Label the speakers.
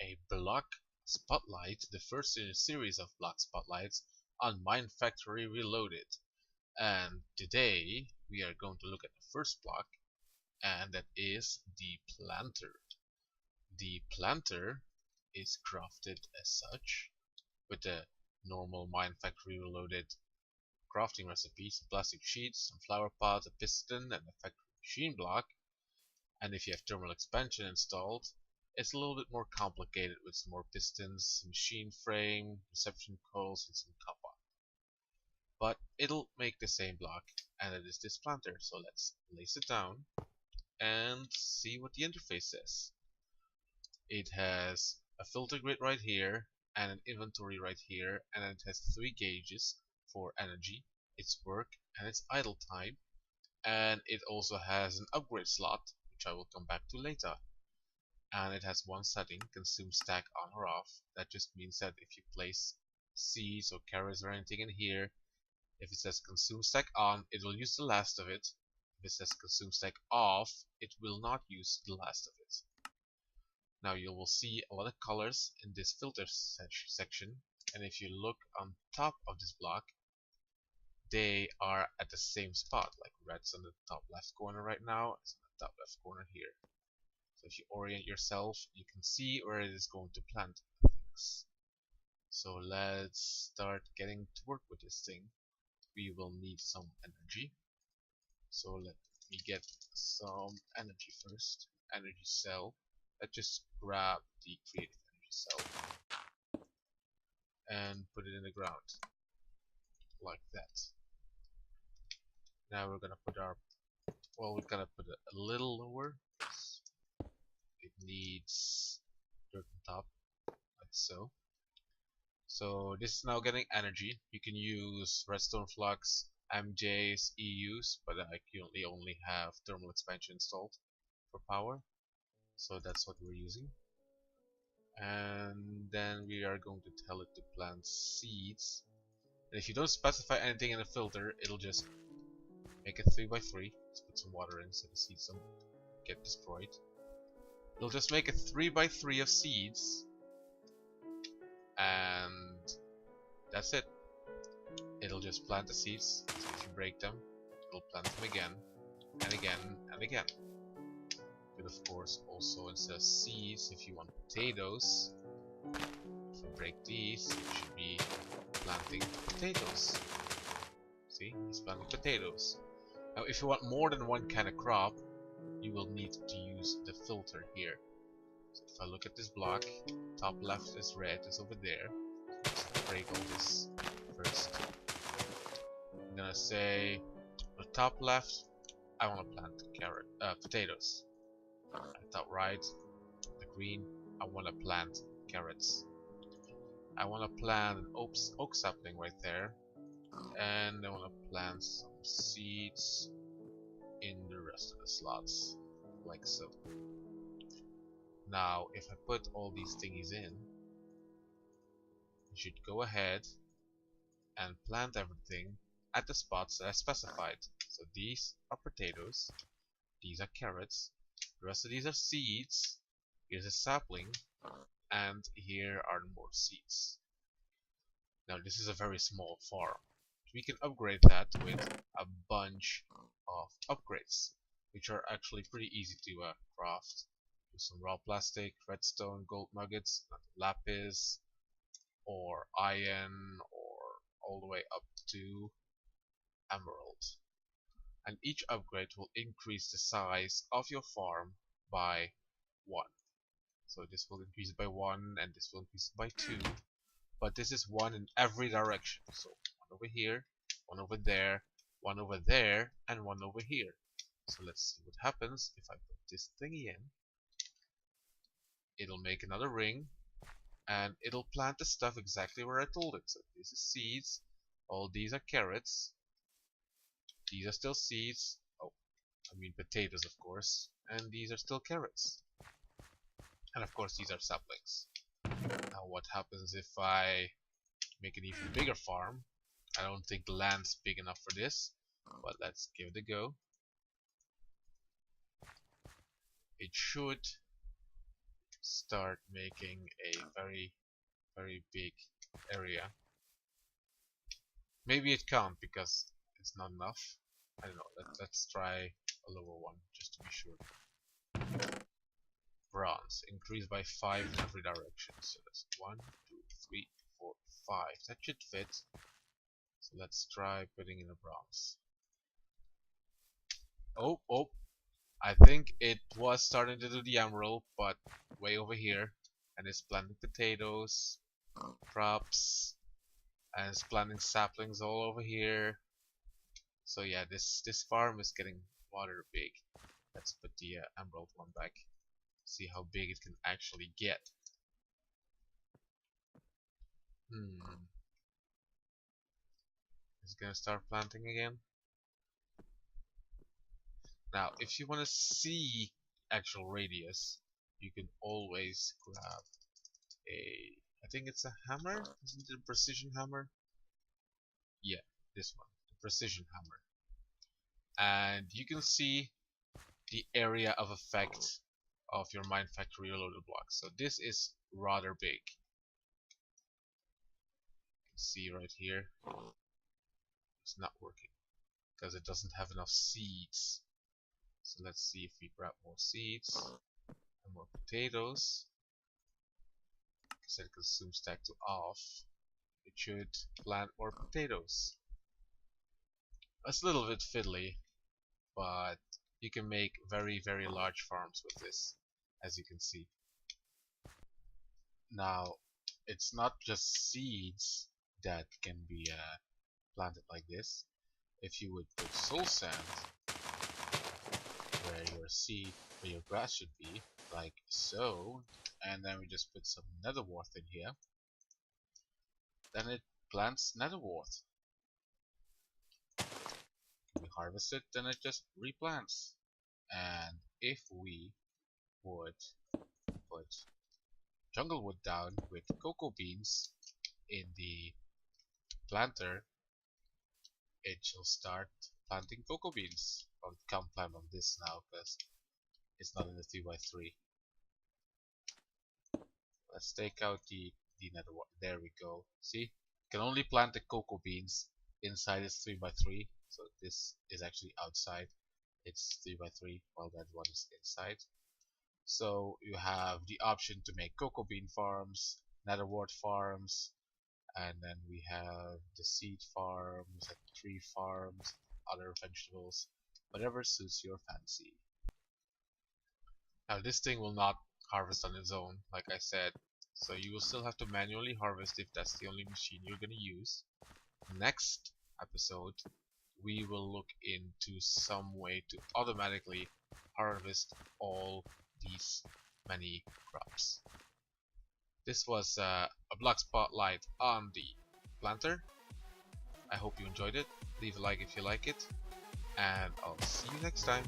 Speaker 1: a block spotlight, the first in a series of block spotlights on MineFactory Reloaded. And today we are going to look at the first block, and that is the planter. The planter is crafted as such with the normal MineFactory Reloaded crafting recipes: plastic sheets, some flower pots, a piston, and a factory machine block. And if you have thermal expansion installed, it's a little bit more complicated with some more pistons, machine frame, reception coils, and some copper. But it'll make the same block, and it is this planter. So let's place it down and see what the interface says. It has a filter grid right here and an inventory right here, and it has 3 gauges for energy, its work, and its idle time. And it also has an upgrade slot, which I will come back to later. And it has one setting, consume stack on or off. That just means that if you place seeds or carrots or anything in here, if it says consume stack on, it will use the last of it. If it says consume stack off, it will not use the last of it. Now you will see a lot of colors in this filter section, and if you look on top of this block, they are at the same spot. Like red's on the top left corner right now, it's on the top left corner here. So if you orient yourself, you can see where it is going to plant things. So let's start getting to work with this thing. We will need some energy. So let me get some energy first. Energy cell. Let's just grab the creative energy cell and put it in the ground. Like that. Now we're gonna put our, we're gonna put it a little lower. It needs dirt on top, like so. So this is now getting energy. You can use redstone flux, MJs, EUs, but I currently only have thermal expansion installed for power. So that's what we're using. And then we are going to tell it to plant seeds. And if you don't specify anything in the filter, it'll just make it 3x3. Let's put some water in so the seeds don't get destroyed. It'll just make it 3x3 of seeds, and that's it. It'll just plant the seeds. So if you break them, it'll plant them again and again and again. But of course, also instead of seeds, if you want potatoes, if you break these, it should be planting potatoes. See, he's planting potatoes. Now, if you want more than one kind of crop, you will need to use the filter here. So if I look at this block, top left is red, is over there. Let's break all this first. I'm gonna say, the top left, I want to plant potatoes. At top right, the green, I want to plant carrots. I want to plant an oak sapling right there, and I want to plant some seeds in the rest of the slots, like so. Now, if I put all these thingies in, you should go ahead and plant everything at the spots that I specified. So these are potatoes, these are carrots, the rest of these are seeds, here's a sapling, and here are more seeds. Now this is a very small farm. We can upgrade that with a bunch of upgrades, which are actually pretty easy to craft. Use some raw plastic, redstone, gold nuggets, lapis, or iron, or all the way up to emerald. And each upgrade will increase the size of your farm by 1. So this will increase it by 1, and this will increase it by 2. But this is 1 in every direction. So 1 over here, 1 over there, 1 over there, and 1 over here. So let's see what happens if I put this thingy in. It'll make another ring, and it'll plant the stuff exactly where I told it. So this is seeds, all these are carrots, these are still seeds, oh, I mean potatoes of course, and these are still carrots. And of course these are saplings. Now what happens if I make an even bigger farm? I don't think the land's big enough for this, but let's give it a go. It should start making a very, very big area. Maybe it can't because it's not enough. I don't know. Let's try a lower one just to be sure. Bronze increased by 5 in every direction. So that's 1, 2, 3, 4, 5. That should fit. So let's try putting in a bronze. Oh, I think it was starting to do the emerald, but way over here. And it's planting potatoes, crops, and it's planting saplings all over here. So yeah, this farm is getting rather big. Let's put the emerald one back. See how big it can actually get. It's gonna start planting again. Now, if you want to see actual radius, you can always grab I think it's a hammer? Isn't it a precision hammer? Yeah, this one, the precision hammer. And you can see the area of effect of your MineFactory Reloaded block. So this is rather big. You can see right here, it's not working because it doesn't have enough seeds. So let's see if we grab more seeds and more potatoes. Set consume stack to off. It should plant more potatoes. It's a little bit fiddly, but you can make very, very large farms with this, as you can see. Now, it's not just seeds that can be planted like this. If you would put soul sand where your grass should be, like so, and then we just put some nether wart in here, then it plants nether wart. We harvest it, then it just replants. And if we would put jungle wood down with cocoa beans in the planter, it shall start planting cocoa beans. Well, it can't plant on this now because it's not in the 3x3. Let's take out the nether wart. There we go. See? You can only plant the cocoa beans inside this 3x3. So this is actually outside. It's 3x3 while that one is inside. So you have the option to make cocoa bean farms, nether wart farms, and then we have the seed farms and tree farms, other vegetables, whatever suits your fancy. Now this thing will not harvest on its own, like I said, so you will still have to manually harvest if that's the only machine you're going to use. Next episode we will look into some way to automatically harvest all these many crops. This was a block spotlight on the planter. I hope you enjoyed it. Leave a like if you like it, and I'll see you next time.